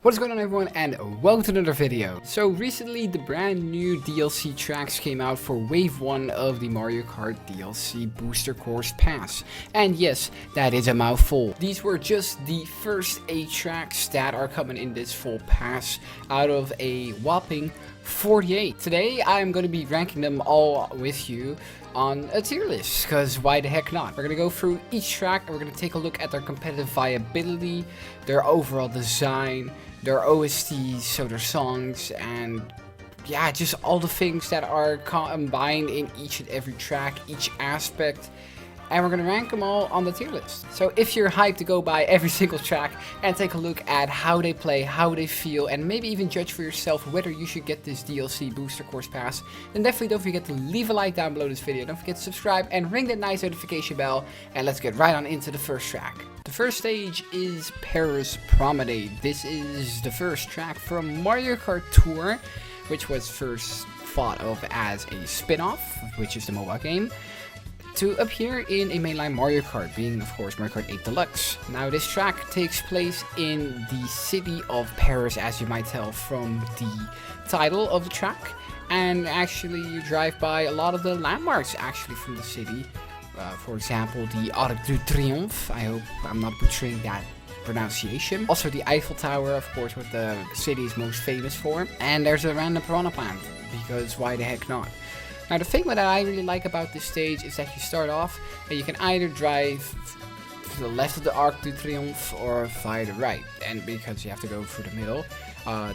What is going on, everyone, and welcome to another video. So recently the brand new DLC tracks came out for Wave 1 of the Mario Kart DLC Booster Course Pass. And yes, that is a mouthful. These were just the first 8 tracks that are coming in this full pass out of a whopping 48. Today I'm going to be ranking them all with you on a tier list, because why the heck not? We're going to go through each track and we're going to take a look at their competitive viability, their overall design, their OSTs, so their songs, and yeah, just all the things that are combined in each and every track, each aspect. And we're going to rank them all on the tier list. So if you're hyped to go by every single track and take a look at how they play, how they feel, and maybe even judge for yourself whether you should get this DLC Booster Course Pass, then definitely don't forget to leave a like down below this video. Don't forget to subscribe and ring that nice notification bell. And let's get right on into the first track. The first stage is Paris Promenade. This is the first track from Mario Kart Tour, which was first thought of as a spin-off, which is the mobile game, to appear in a mainline Mario Kart, being of course Mario Kart 8 Deluxe. Now this track takes place in the city of Paris, as you might tell from the title of the track, and actually you drive by a lot of the landmarks actually from the city. For example, the Arc de Triomphe, I hope I'm not butchering that pronunciation. Also the Eiffel Tower, of course, what the city is most famous for. And there's a random piranha plant, because why the heck not? Now the thing that I really like about this stage is that you start off and you can either drive to the left of the Arc de Triomphe or via the right. And because you have to go through the middle,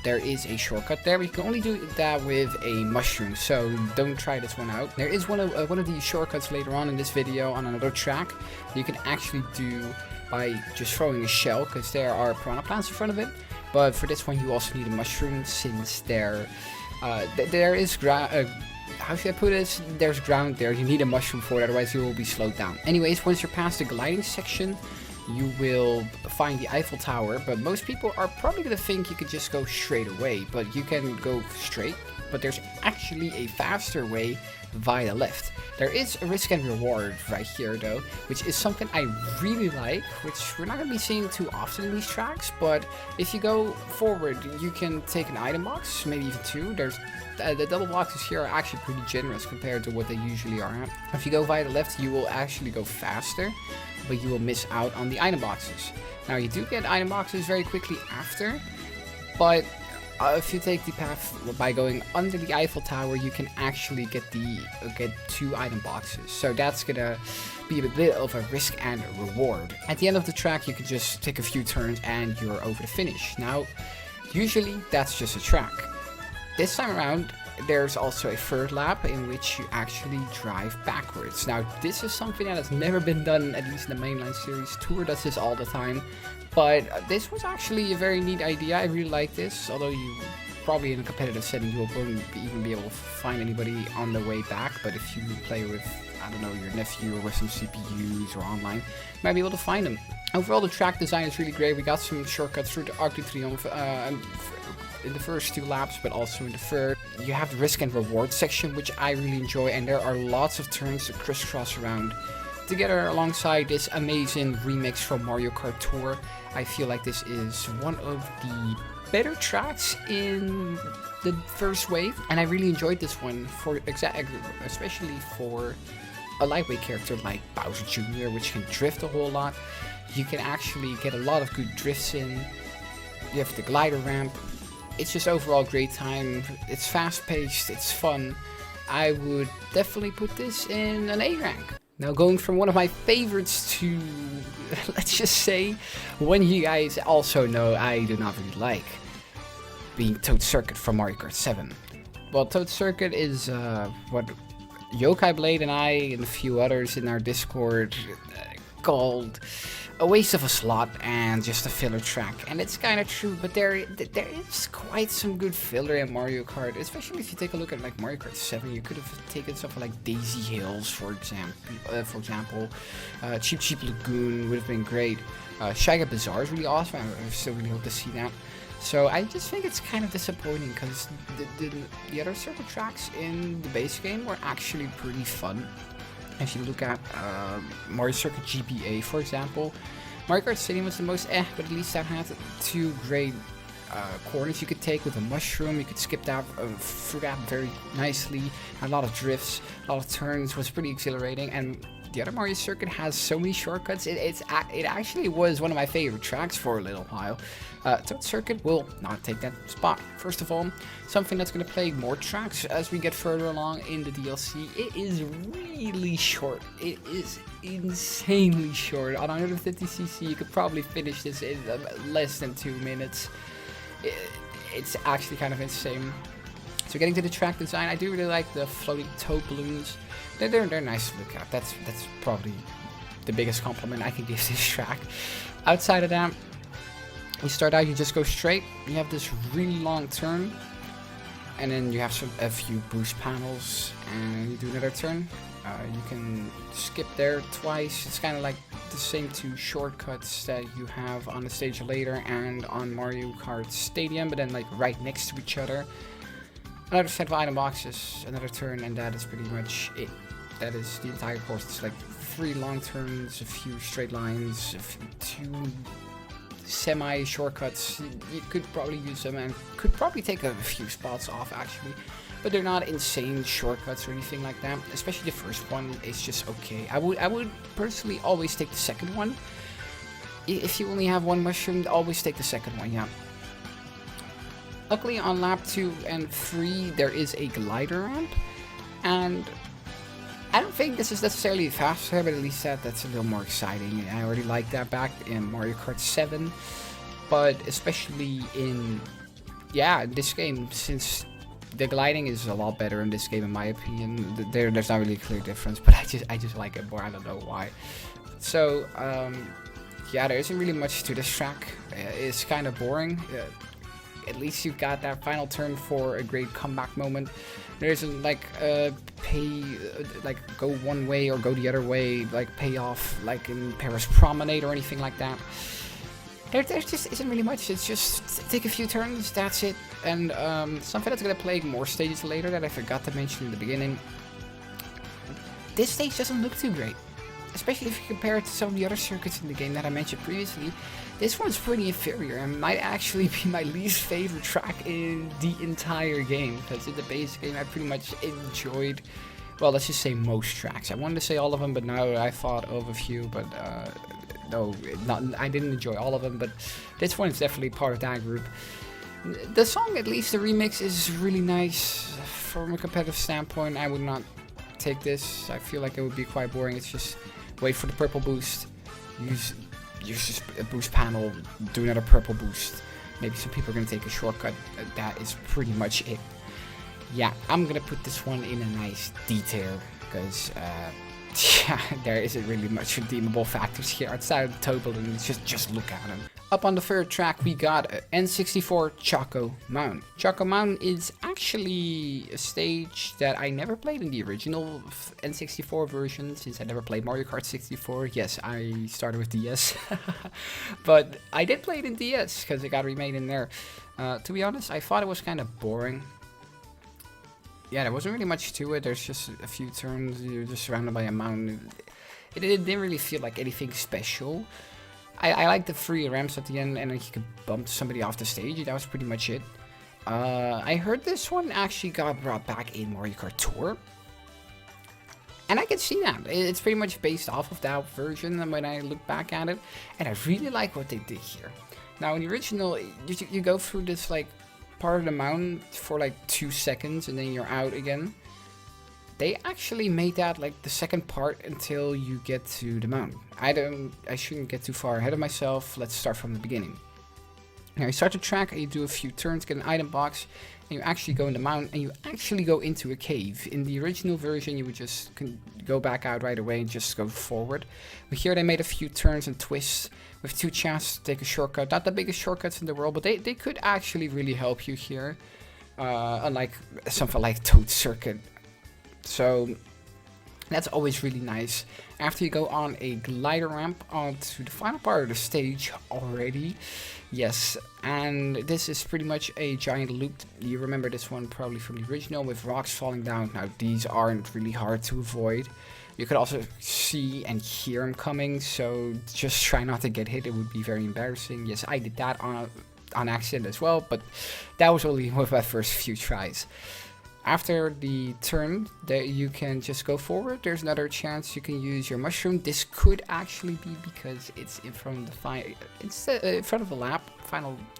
there is a shortcut there, but you can only do that with a mushroom, so don't try this one out. There is one of these shortcuts later on in this video on another track you can actually do by just throwing a shell, because there are piranha plants in front of it. But for this one you also need a mushroom, since there is how should I put it? There's ground there. You need a mushroom for it, otherwise you will be slowed down. Anyways, once you're past the gliding section, you will find the Eiffel Tower, but most people are probably going to think you could just go straight away, but you can go straight, but there's actually a faster way via the left. There is a risk and reward right here though, which is something I really like, which we're not going to be seeing too often in these tracks, but if you go forward, you can take an item box, maybe even two. There's the double boxes here are actually pretty generous compared to what they usually are at. If you go via the left, you will actually go faster, but you will miss out on the item boxes. Now you do get item boxes very quickly after, but if you take the path by going under the Eiffel Tower, you can actually get 2 item boxes. So that's gonna be a bit of a risk and a reward. At the end of the track, you can just take a few turns and you're over the finish. Now, usually that's just a track. This time around, there's also a third lap in which you actually drive backwards. Now, this is something that has never been done, at least in the mainline series. Tour does this all the time, but this was actually a very neat idea. I really like this, although you probably in a competitive setting you won't even be able to find anybody on the way back. But if you play with, I don't know, your nephew or with some CPUs or online, you might be able to find them. Overall, the track design is really great. We got some shortcuts through the Arc de Triomphe in the first 2 laps, but also in the third. You have the risk and reward section, which I really enjoy, and there are lots of turns to crisscross around. Together alongside this amazing remix from Mario Kart Tour, I feel like this is one of the better tracks in the first wave, and I really enjoyed this one, especially for a lightweight character like Bowser Jr., which can drift a whole lot. You can actually get a lot of good drifts in. You have the glider ramp. It's just overall great time. It's fast paced, it's fun. I would definitely put this in an A rank. Now going from one of my favorites to, let's just say, one you guys also know I do not really like, being Tote Circuit from Mario Kart 7. Well, Tote Circuit is what Yokai Blade and I and a few others in our Discord called a waste of a slot and just a filler track. And it's kind of true, but there is quite some good filler in Mario Kart, especially if you take a look at like Mario Kart 7. You could have taken something like Daisy Hills, for example. Cheap Cheap Lagoon would have been great. Shagga Bazaar is really awesome. I still really hope to see that. So I just think it's kind of disappointing, because the other circuit tracks in the base game were actually pretty fun. If you look at Mario Circuit GBA, for example, Marcotte City was the most but at least that had 2 great corners you could take with a mushroom. You could skip that through that very nicely. A lot of drifts, a lot of turns. Was pretty exhilarating. And the other Mario circuit has so many shortcuts. It actually was one of my favorite tracks for a little while. Tote Circuit will not take that spot. First of all, something that's going to play more tracks as we get further along in the DLC. It is really short. It is insanely short. On 150cc, you could probably finish this in less than 2 minutes. It's actually kind of insane. So getting to the track design, I do really like the floating toad balloons. They're nice to look at. That's probably the biggest compliment I can give this track. Outside of that, you start out, you just go straight. You have this really long turn, and then you have a few boost panels, and you do another turn. You can skip there twice. It's kind of like the same two shortcuts that you have on the stage later and on Mario Kart Stadium, but then like right next to each other. Another set of item boxes, another turn, and that is pretty much it. That is the entire course. It's like 3 long turns, a few straight lines, two semi-shortcuts. You could probably use them and could probably take a few spots off actually, but they're not insane shortcuts or anything like that. Especially the first one is just okay. I would personally always take the second one. If you only have one mushroom, always take the second one, yeah. Luckily on lap 2 and 3 there is a glider ramp, and I don't think this is necessarily faster, but at least that's a little more exciting. I already liked that back in Mario Kart 7, but especially in this game, since the gliding is a lot better in this game in my opinion. There's not really a clear difference, but I just like it more. I don't know why. So there isn't really much to this track. It's kind of boring. At least you got that final turn for a great comeback moment. There isn't like go one way or go the other way, like payoff like in Paris Promenade or anything like that. There just isn't really much. It's just take a few turns, that's it. And something that's gonna play more stages later that I forgot to mention in the beginning. This stage doesn't look too great, especially if you compare it to some of the other circuits in the game that I mentioned previously. This one's pretty inferior and might actually be my least favorite track in the entire game, because in the base game I pretty much enjoyed, well, let's just say most tracks. I wanted to say all of them, but now I thought of a few, but no, I didn't enjoy all of them, but this one is definitely part of that group. The song, at least the remix, is really nice. From a competitive standpoint, I would not take this. I feel like it would be quite boring. It's just wait for the purple boost, use just a boost panel, do another purple boost. Maybe some people are going to take a shortcut. That is pretty much it. Yeah, I'm going to put this one in a nice detail, because there isn't really much redeemable factors here outside of the toad balloons. Just look at them. Up on the third track we got N64 Choco Mount. Choco Mount is actually a stage that I never played in the original N64 version, since I never played Mario Kart 64. Yes, I started with DS. But I did play it in DS because it got remade in there. To be honest, I thought it was kind of boring. Yeah, there wasn't really much to it. There's just a few turns. You're just surrounded by a mountain. It didn't really feel like anything special. I like the 3 ramps at the end, and then you could bump somebody off the stage. That was pretty much it. I heard this one actually got brought back in Mario Kart Tour, and I can see that. It's pretty much based off of that version when I look back at it, and I really like what they did here. Now in the original, you go through this like part of the mountain for like 2 seconds, and then you're out again. They actually made that like the second part until you get to the mountain. I shouldn't get too far ahead of myself. Let's start from the beginning. Now you start the track and you do a few turns, get an item box, and you actually go in the mountain and you actually go into a cave. In the original version you would just go back out right away and just go forward. But here they made a few turns and twists with 2 chances to take a shortcut. Not the biggest shortcuts in the world, but they could actually really help you here. Unlike something like Tote Circuit. So that's always really nice. After you go on a glider ramp onto the final part of the stage already. Yes, and this is pretty much a giant loop. You remember this one probably from the original with rocks falling down. Now these aren't really hard to avoid. You could also see and hear them coming, so just try not to get hit. It would be very embarrassing. Yes, I did that on on accident as well, but that was only with my first few tries. After the turn that you can just go forward, there's another chance you can use your mushroom. This could actually be because it's in front of the in front of the lap.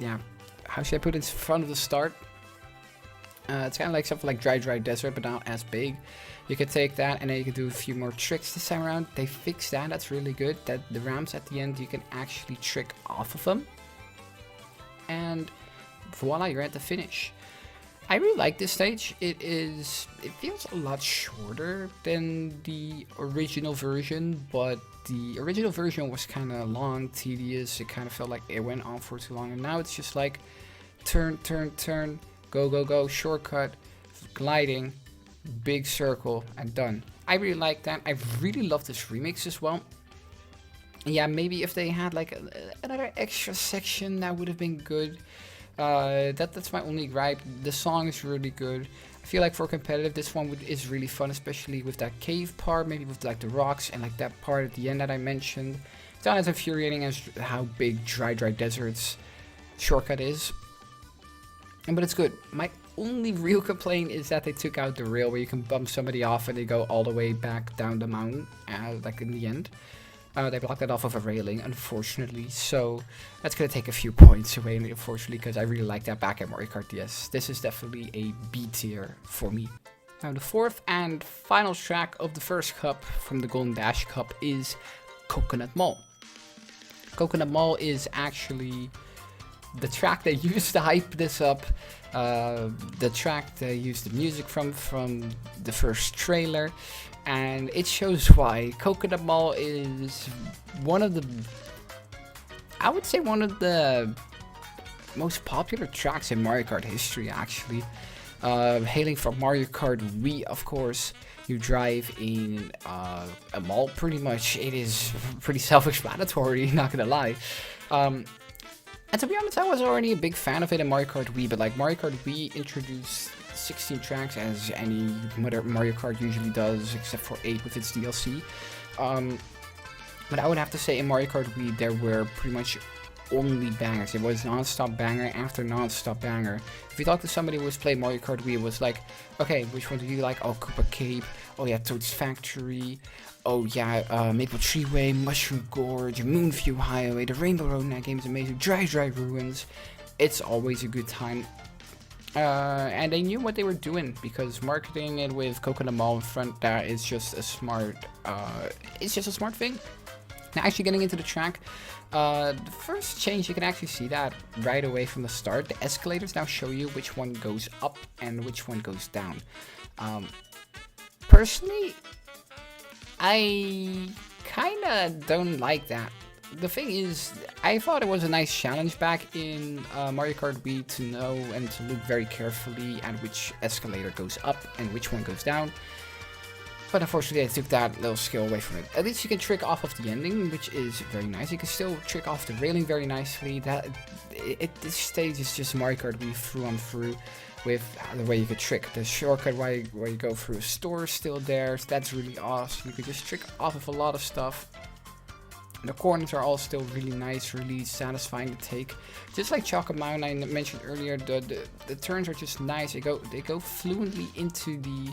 Yeah, how should I put it? It's in front of the start. It's kind of like something like Dry Desert, but not as big. You can take that and then you can do a few more tricks this time around. They fixed that. That's really good. That the ramps at the end, you can actually trick off of them. And voila, you're at the finish. I really like this stage. It feels a lot shorter than the original version, but the original version was kind of long, tedious. It kind of felt like it went on for too long, and now it's just like turn, turn, turn, go, go, go, shortcut, gliding, big circle, and done. I really like that. I really love this remix as well. Yeah, maybe if they had like another extra section, that would have been good. That's my only gripe. The song is really good. I feel like for competitive, this one is really fun, especially with that cave part, maybe with like the rocks and like that part at the end that I mentioned. It's not as infuriating as how big Dry Desert's shortcut is, but it's good. My only real complaint is that they took out the rail where you can bump somebody off and they go all the way back down the mountain, like in the end. They blocked that off of a railing, unfortunately, so that's going to take a few points away, unfortunately, because I really like that back at Mario Kart DS. This is definitely a B tier for me. Now, the fourth and final track of the first cup from the Golden Dash Cup is Coconut Mall. Coconut Mall is actually the track they used to hype this up, the track they used the music from the first trailer. And it shows why. Coconut Mall is one of the, I would say one of the most popular tracks in Mario Kart history, actually. Hailing from Mario Kart Wii, of course. You drive in a mall, pretty much. It is pretty self-explanatory, not gonna lie. And to be honest, I was already a big fan of it in Mario Kart Wii, but like Mario Kart Wii introduced 16 tracks, as any Mario Kart usually does, except for 8 with its DLC. But I would have to say in Mario Kart Wii there were pretty much only bangers. It was non-stop banger after non-stop banger. If you talk to somebody who was playing Mario Kart Wii, it was like, okay, which one do you like? Oh, Koopa Cape. Oh yeah, Toad's Factory. Oh yeah, Maple Treeway, Mushroom Gorge, Moonview Highway, the Rainbow Road in that game is amazing, Dry Ruins. It's always a good time. And they knew what they were doing, because marketing it with Coconut Mall in front, that is just a smart, it's just a smart thing. Now, actually getting into the track, the first change, you can actually see that right away from the start. The escalators now show you which one goes up and which one goes down. Personally, I kinda don't like that. The thing is, I thought it was a nice challenge back in Mario Kart Wii to know and to look very carefully at which escalator goes up and which one goes down. But unfortunately, I took that little skill away from it. At least you can trick off of the ending, which is very nice. You can still trick off the railing very nicely. This stage is just Mario Kart Wii through and through, with the way you could trick. The shortcut where you go through a store is still there, so that's really awesome. You can just trick off of a lot of stuff. The corners are all still really nice, really satisfying to take. Just like Choco Mount I mentioned earlier, the turns are just nice. They go fluently into the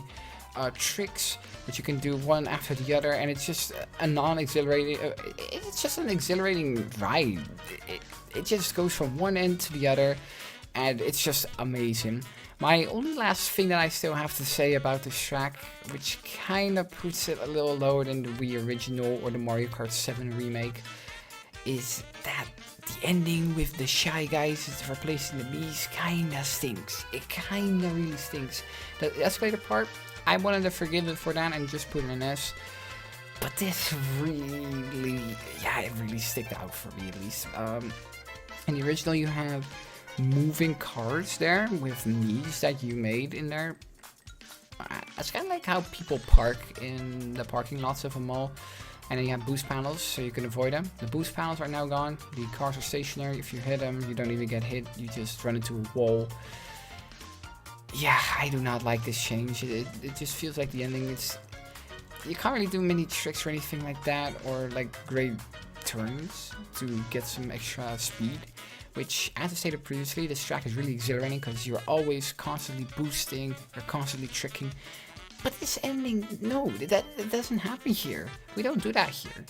tricks, which you can do one after the other, and it's just a non-exhilarating. It's just an exhilarating ride. It just goes from one end to the other, and it's just amazing. My only last thing that I still have to say about this track, which kind of puts it a little lower than the Wii original or the Mario Kart 7 remake, is that the ending with the Shy Guys replacing the Miis kinda stinks. It kinda really stinks. The escalator part, I wanted to forgive it for that and just put an S. But this really, yeah, it really sticked out for me at least. In the original you have moving cars there with Miis that you made in there. It's kind of like how people park in the parking lots of a mall. And then you have boost panels, so you can avoid them. The boost panels are now gone. The cars are stationary. If you hit them, you don't even get hit. You just run into a wall. Yeah, I do not like this change. It just feels like the ending is... You can't really do many tricks or anything like that, or like great turns to get some extra speed. which, as I stated previously, this track is really exhilarating because you're always constantly boosting, you're constantly tricking. But this ending, no, that doesn't happen here. We don't do that here.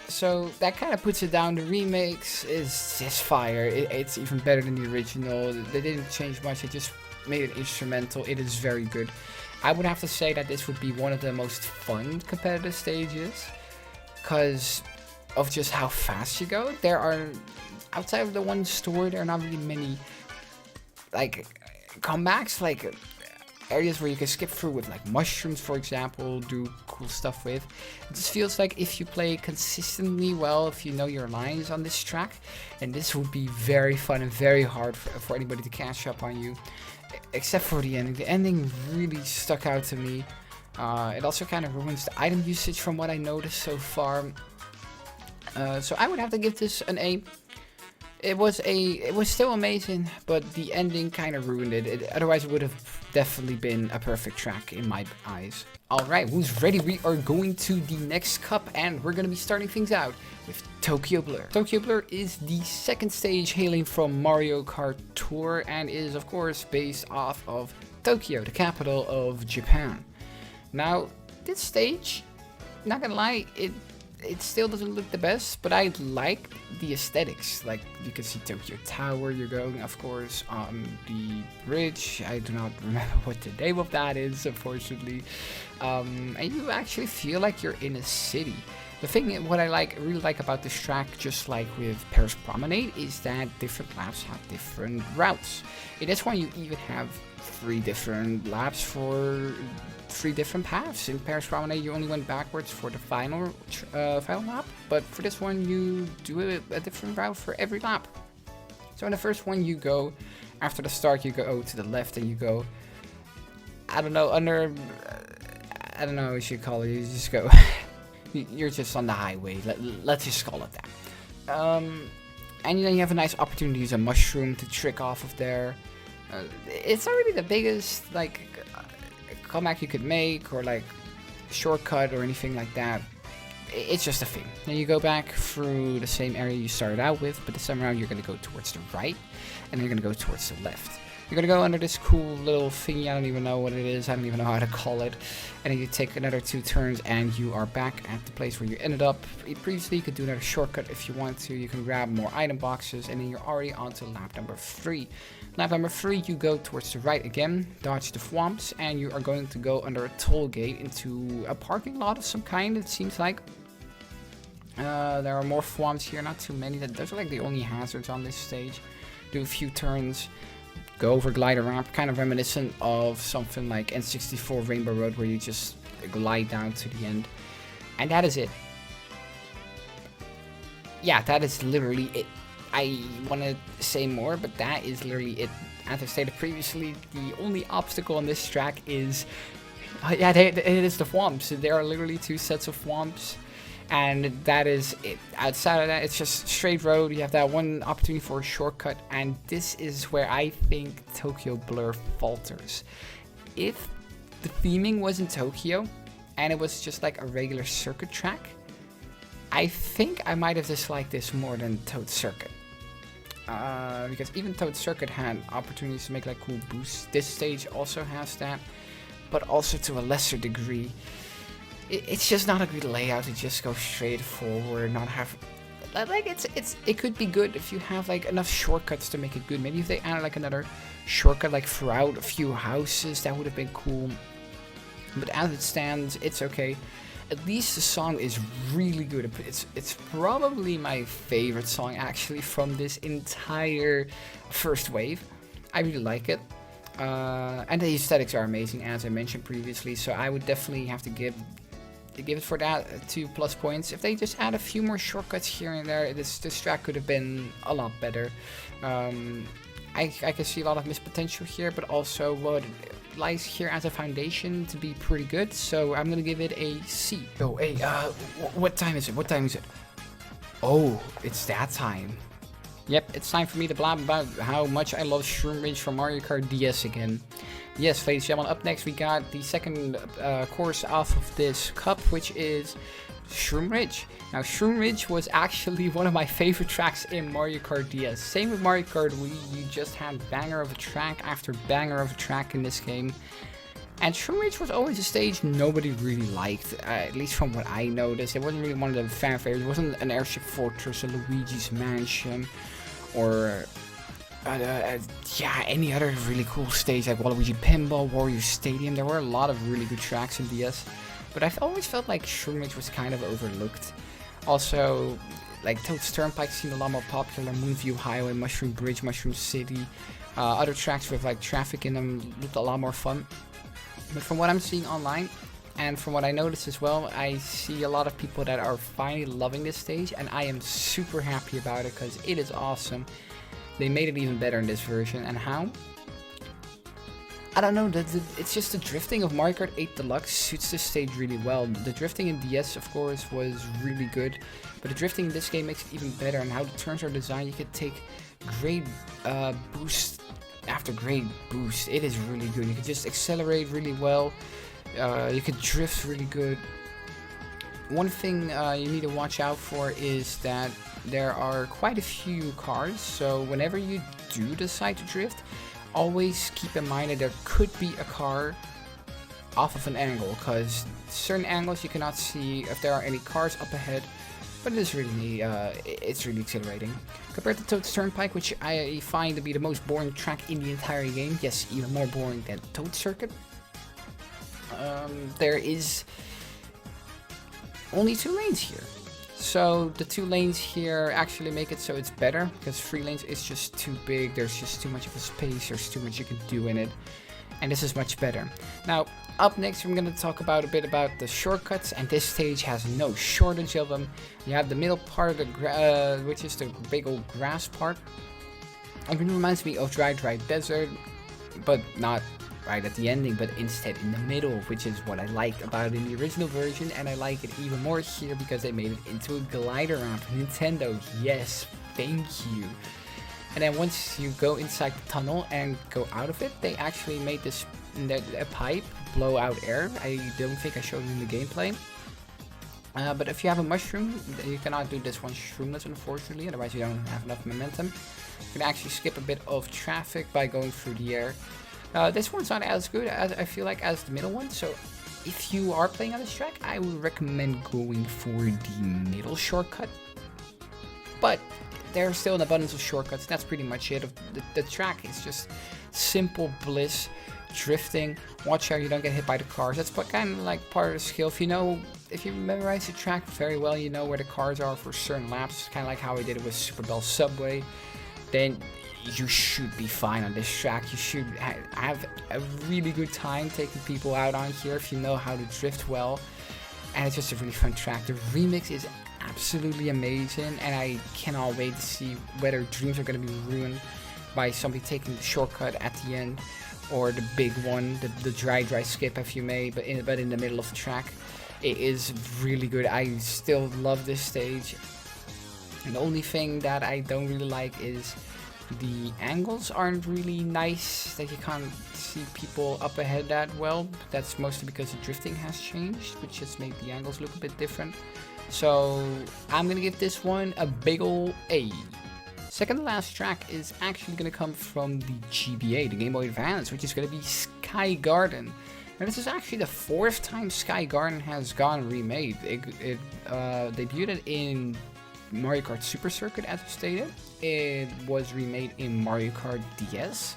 So that kind of puts it down. The remix is just fire. It's even better than the original. They didn't change much. They just made it instrumental. It is very good. I would have to say that this would be one of the most fun competitive stages because of just how fast you go. There are, outside of the one store, there are not really many like comebacks, like areas where you can skip through with like mushrooms, for example, do cool stuff with. It just feels like if you play consistently well, if you know your lines on this track, then this would be very fun and very hard for anybody to catch up on you. Except for the ending. The ending really stuck out to me. It also kind of ruins the item usage from what I noticed so far. So I would have to give this an A. It was still amazing, but the ending kind of ruined it. Otherwise, it would have definitely been a perfect track in my eyes. Alright, who's ready? We are going to the next cup, and we're going to be starting things out with Tokyo Blur. Tokyo Blur is the second stage hailing from Mario Kart Tour, and is of course based off of Tokyo, the capital of Japan. Now, this stage, not gonna lie, it still doesn't look the best, but I like the aesthetics. Like, you can see Tokyo Tower, you're going, of course, on the bridge. I do not remember what the name of that is, unfortunately. And you actually feel like you're in a city. The thing, what I really like about this track, just like with Paris Promenade, is that different laps have different routes. In this one, you even have 3 different laps for 3 different paths. In Paris Promenade, you only went backwards for the final lap, but for this one, you do a different route for every lap. So in the first one, you go, after the start, you go to the left and you go, I don't know, I don't know what you should call it, you just go, you're just on the highway, let's just call it that. And then you have a nice opportunity to use a mushroom to trick off of there. It's not really the biggest, like, comeback you could make, or like shortcut or anything like that. It's just a thing. Then you go back through the same area you started out with, but this time around you're going to go towards the right, and then you're going to go towards the left. You're going to go under this cool little thingy, I don't even know what it is, I don't even know how to call it, and then you take another 2 turns and you are back at the place where you ended up. Previously you could do another shortcut if you want to, you can grab more item boxes, and then you're already on to lap number 3. Lap number 3, you go towards the right again, dodge the swamps, and you are going to go under a toll gate into a parking lot of some kind, it seems like. There are more swamps here, not too many. Those are like the only hazards on this stage. Do a few turns, go over glider ramp, kind of reminiscent of something like N64 Rainbow Road, where you just glide down to the end. And that is it. Yeah, that is literally it. I want to say more, but that is literally it. As I stated previously, the only obstacle on this track is, it is the swamps. There are literally 2 sets of swamps, and that is it. Outside of that, it's just straight road. You have that one opportunity for a shortcut, and this is where I think Tokyo Blur falters. If the theming was in Tokyo, and it was just like a regular circuit track, I think I might have disliked this more than Tote Circuit. Because even Tote Circuit had opportunities to make like cool boosts. This stage also has that, but also to a lesser degree. It's just not a good layout to just go straight forward, not have like it could be good if you have like enough shortcuts to make it good. Maybe if they added like another shortcut like throughout a few houses, that would have been cool. But as it stands, it's okay. At least the song is really good. It's probably my favorite song actually from this entire first wave. I really like it. And the aesthetics are amazing, as I mentioned previously, so I would definitely have to give it for that 2 plus points. If they just add a few more shortcuts here and there, this track could have been a lot better. I can see a lot of missed potential here, but also what lies here as a foundation to be pretty good, so I'm gonna give it a C. Oh, hey, what time is it? What time is it? Oh, it's that time. Yep, it's time for me to blab about how much I love Shroom Ridge from Mario Kart DS again. Yes, ladies and gentlemen, up next we got the second course off of this cup, which is Shroom Ridge. Now, Shroom Ridge was actually one of my favorite tracks in Mario Kart DS. Same with Mario Kart Wii, you just had banger of a track after banger of a track in this game. And Shroom Ridge was always a stage nobody really liked, at least from what I noticed. It wasn't really one of the fan favorites. It wasn't an Airship Fortress or Luigi's Mansion or any other really cool stage like Waluigi Pinball, Warrior Stadium. There were a lot of really good tracks in DS, but I've always felt like Shroom Ridge was kind of overlooked. Also, like Tote Turnpike seemed a lot more popular. Moonview Highway, Mushroom Bridge, Mushroom City, other tracks with like traffic in them looked a lot more fun. But from what I'm seeing online, and from what I noticed as well, I see a lot of people that are finally loving this stage, and I am super happy about it because it is awesome. They made it even better in this version, and how? I don't know, it's just the drifting of Mario Kart 8 Deluxe suits this stage really well. The drifting in DS, of course, was really good, but the drifting in this game makes it even better, and how the turns are designed, you could take great boost after great boost. It is really good. You can just accelerate really well. You can drift really good. One thing you need to watch out for is that there are quite a few cars, so whenever you do decide to drift, always keep in mind that there could be a car off of an angle, because certain angles you cannot see if there are any cars up ahead. But it is really, it's really exhilarating. Compared to Tote Turnpike, which I find to be the most boring track in the entire game. Yes, even more boring than Tote Circuit. There is only 2 lanes here. So the 2 lanes here actually make it so it's better, because 3 lanes is just too big. There's just too much of a space. There's too much you can do in it. And this is much better. Now, up next, we're going to talk a bit about the shortcuts, and this stage has no shortage of them. You have the middle part of the which is the big old grass part. It really reminds me of Dry Desert, but not right at the ending, but instead in the middle, which is what I like about it in the original version, and I like it even more here because they made it into a glider ramp. Nintendo, yes, thank you. And then once you go inside the tunnel and go out of it, they actually made this a pipe blow out air. I don't think I showed it in the gameplay. But if you have a mushroom, you cannot do this one shroomless, unfortunately, otherwise you don't have enough momentum. You can actually skip a bit of traffic by going through the air. This one's not as good as I feel like as the middle one, so if you are playing on this track, I would recommend going for the middle shortcut. But there's still an abundance of shortcuts. That's pretty much it. The track is just simple bliss, drifting. Watch out you don't get hit by the cars. That's kind of like part of the skill. If you memorize the track very well, you know where the cars are for certain laps. Kind of like how I did it with Super Bell Subway. Then you should be fine on this track. You should have a really good time taking people out on here if you know how to drift well. And it's just a really fun track. The remix is absolutely amazing, and I cannot wait to see whether dreams are going to be ruined by somebody taking the shortcut at the end, or the big one, the dry skip if you may, but in the middle of the track. It is really good. I still love this stage, and the only thing that I don't really like is the angles aren't really nice, that you can't see people up ahead that well. That's mostly because the drifting has changed, which has made the angles look a bit different. So I'm gonna give this one a big ol' A. Second to last track is actually gonna come from the GBA, the Game Boy Advance, which is gonna be Sky Garden. Now this is actually the 4th time Sky Garden has gone remade. It debuted in Mario Kart Super Circuit, as stated. It was remade in Mario Kart DS.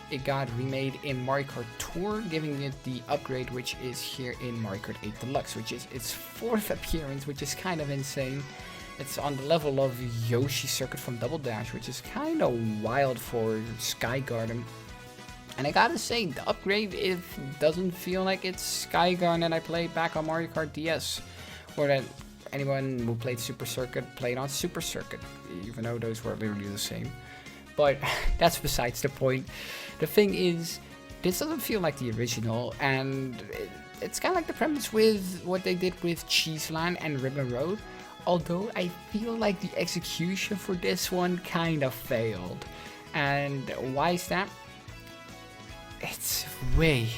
It got remade in Mario Kart Tour, giving it the upgrade which is here in Mario Kart 8 Deluxe, which is its 4th appearance, which is kind of insane. It's on the level of Yoshi Circuit from Double Dash, which is kind of wild for Sky Garden. And I gotta say, the upgrade, it doesn't feel like it's Sky Garden that I played back on Mario Kart DS, or that anyone who played Super Circuit played on Super Circuit, even though those were literally the same. But that's besides the point. The thing is, this doesn't feel like the original, and it's kind of like the premise with what they did with Cheeseland and Ribbon Road. Although I feel like the execution for this one kind of failed. And why is that? It's way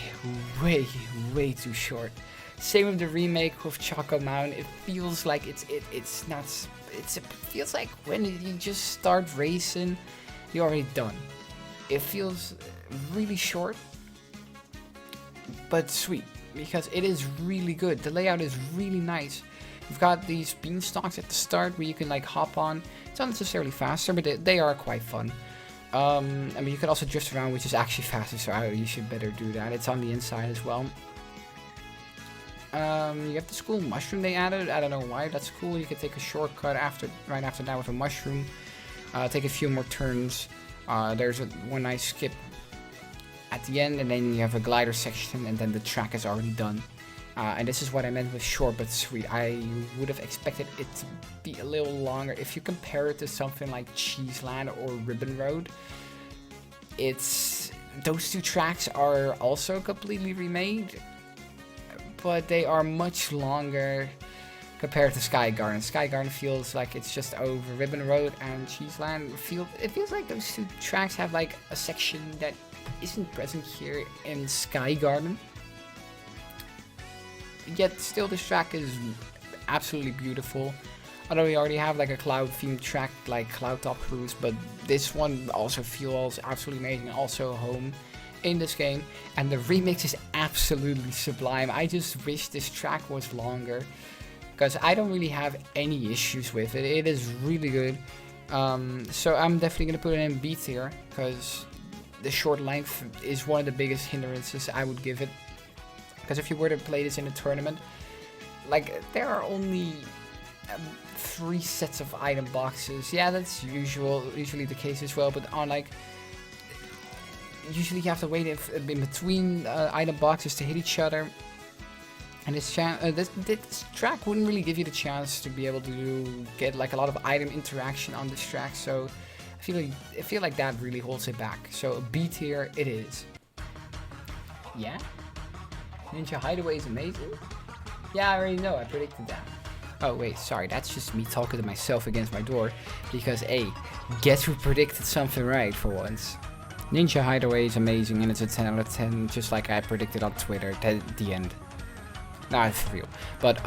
too short. Same with the remake with Choco Mount. It feels like it feels like when you just start racing, you're already done. It feels really short, but sweet, because it is really good. The layout is really nice. You've got these beanstalks at the start where you can like hop on. It's not necessarily faster, but they are quite fun. I mean, you can also drift around, which is actually faster, so you should better do that. It's on the inside as well. You have this cool mushroom they added. I don't know why. That's cool. You can take a shortcut right after that with a mushroom. Take a few more turns. There's one nice skip at the end, and then you have a glider section, and then the track is already done. And this is what I meant with short but sweet. I would have expected it to be a little longer. If you compare it to something like Cheeseland or Ribbon Road, those two tracks are also completely remade, but they are much longer compared to Sky Garden. Sky Garden feels like it's just over. Ribbon Road and Cheeseland it feels like those two tracks have like a section that isn't present here in Sky Garden. Yet still, this track is absolutely beautiful. Although we already have like a cloud themed track like Cloud Top Cruise, but this one also feels absolutely amazing. Also home in this game, and the remix is absolutely sublime. I just wish this track was longer, because I don't really have any issues with it. It is really good. So I'm definitely gonna put it in B tier, because the short length is one of the biggest hindrances I would give it. Because if you were to play this in a tournament, like, there are only 3 sets of item boxes. Yeah, that's usually the case as well, but on like, usually you have to wait in between item boxes to hit each other. And this track wouldn't really give you the chance to be able to get like a lot of item interaction on this track, so I feel like that really holds it back. So a B tier it is. Yeah? Ninja Hideaway is amazing? Yeah, I already know, I predicted that. Oh wait, sorry, that's just me talking to myself against my door, because hey, guess who predicted something right for once? Ninja Hideaway is amazing, and it's a 10 out of 10, just like I predicted on Twitter at the end. Nah, for real. But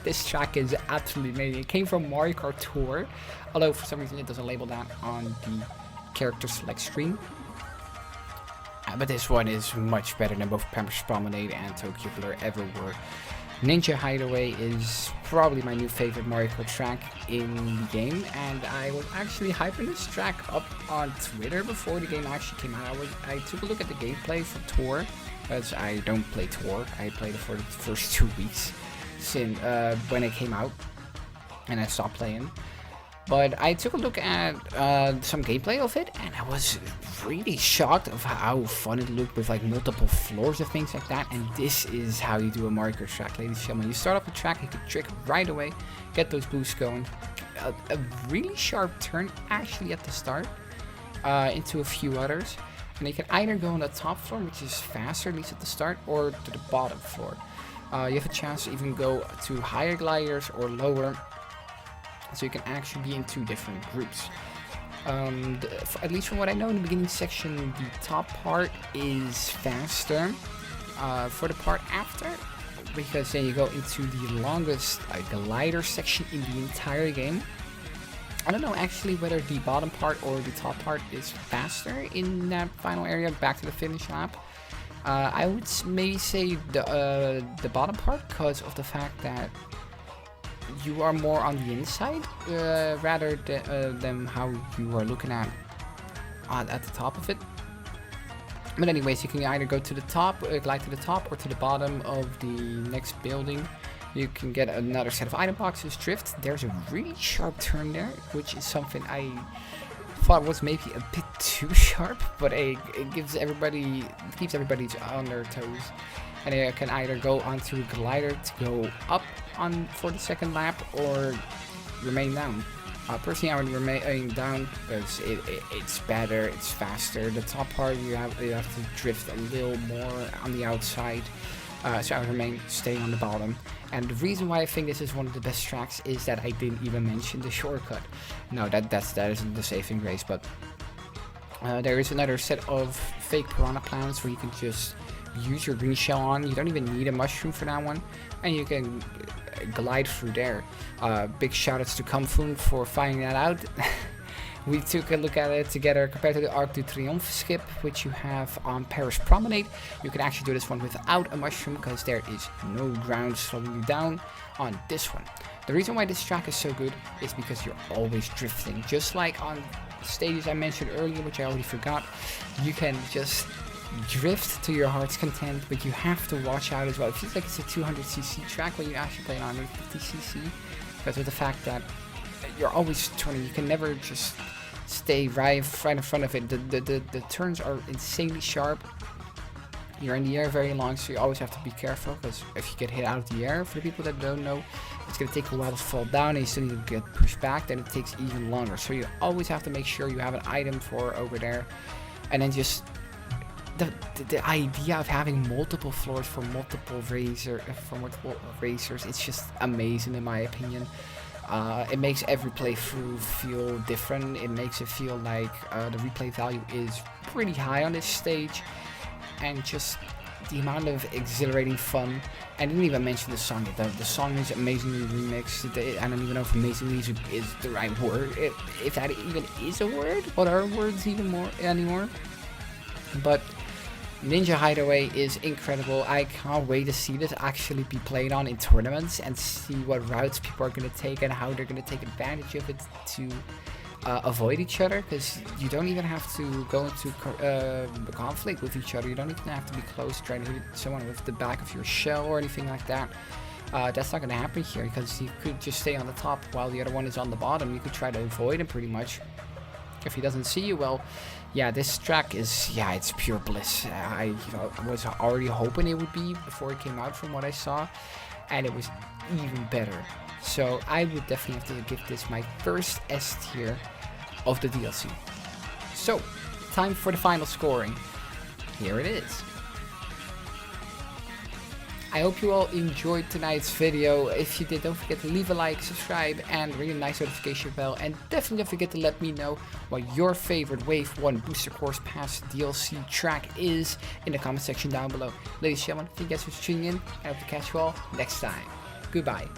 this track is absolutely amazing. It came from Mario Kart Tour, although for some reason it doesn't label that on the character select screen. But this one is much better than both Promenade and Tokyo Blur ever were. Ninja Hideaway is probably my new favorite Mario Kart track in the game, and I was actually hyping this track up on Twitter before the game actually came out. I took a look at the gameplay for Tour, because I don't play Tour. I played it for the first 2 weeks since when it came out, and I stopped playing. But I took a look at some gameplay of it, and I was really shocked of how fun it looked with like multiple floors and things like that. And this is how you do a Mario Kart track, ladies and gentlemen. You start off the track, you can trick right away, get those boosts going. A really sharp turn actually at the start into a few others. And you can either go on the top floor, which is faster, at least at the start, or to the bottom floor. You have a chance to even go to higher gliders or lower. So you can actually be in 2 different groups. At least from what I know, in the beginning section, the top part is faster. For the part after, because then you go into the longest glider section in the entire game. I don't know actually whether the bottom part or the top part is faster in that final area back to the finish lap. I would maybe say the bottom part, because of the fact that you are more on the inside rather than how you are looking at the top of it. But anyways, you can either go to the top, glide to the top, or to the bottom of the next building. You can get another set of item boxes, drift. There's a really sharp turn there, which is something I thought was maybe a bit too sharp, but it keeps everybody on their toes. And you can either go onto a glider to go up for the second lap, or remain down. Personally, I would remain down, because it's better, it's faster. The top part you have to drift a little more on the outside. So I would staying on the bottom. And the reason why I think this is one of the best tracks is that I didn't even mention the shortcut. No, that isn't the saving grace, but there is another set of fake piranha plants where you can just use your green shell on. You don't even need a mushroom for that one, and you can glide through there. Big shout outs to Kamfoon for finding that out. We took a look at it together compared to the Arc de Triomphe skip, which you have on Paris Promenade. You can actually do this one without a mushroom because there is no ground slowing you down on this one. The reason why this track is so good is because you're always drifting. Just like on stages I mentioned earlier, which I already forgot, you can just drift to your heart's content, but you have to watch out as well. It feels like it's a 200cc track when you actually play on 150cc, because of the fact that you're always turning. You can never just stay right in front of it. The turns are insanely sharp. You're in the air very long, so you always have to be careful, because if you get hit out of the air, for the people that don't know, it's going to take a while to fall down and you still need to get pushed back. Then it takes even longer, so you always have to make sure you have an item for over there. And then just the idea of having multiple floors for multiple racers, it's just amazing in my opinion. It makes every playthrough feel different. It makes it feel like the replay value is pretty high on this stage, and just the amount of exhilarating fun. I didn't even mention the song. The song is amazingly remixed. I don't even know if amazingly is the right word. If that even is a word. What are words anymore? But Ninja Hideaway is incredible. I can't wait to see this actually be played on in tournaments and see what routes people are going to take and how they're going to take advantage of it to avoid each other, because you don't even have to go into conflict with each other. You don't even have to be close trying to hit someone with the back of your shell or anything like that. That's not going to happen here, because you could just stay on the top while the other one is on the bottom. You could try to avoid him pretty much. If he doesn't see you, well, yeah, this track is, it's pure bliss. I was already hoping it would be before it came out from what I saw, and it was even better. So I would definitely have to give this my first S tier of the DLC. So, time for the final scoring. Here it is. I hope you all enjoyed tonight's video. If you did, don't forget to leave a like, subscribe, and ring a nice notification bell. And definitely don't forget to let me know what your favorite Wave 1 Booster Course Pass DLC track is in the comment section down below. Ladies and gentlemen, thank you guys for tuning in. I hope to catch you all next time. Goodbye.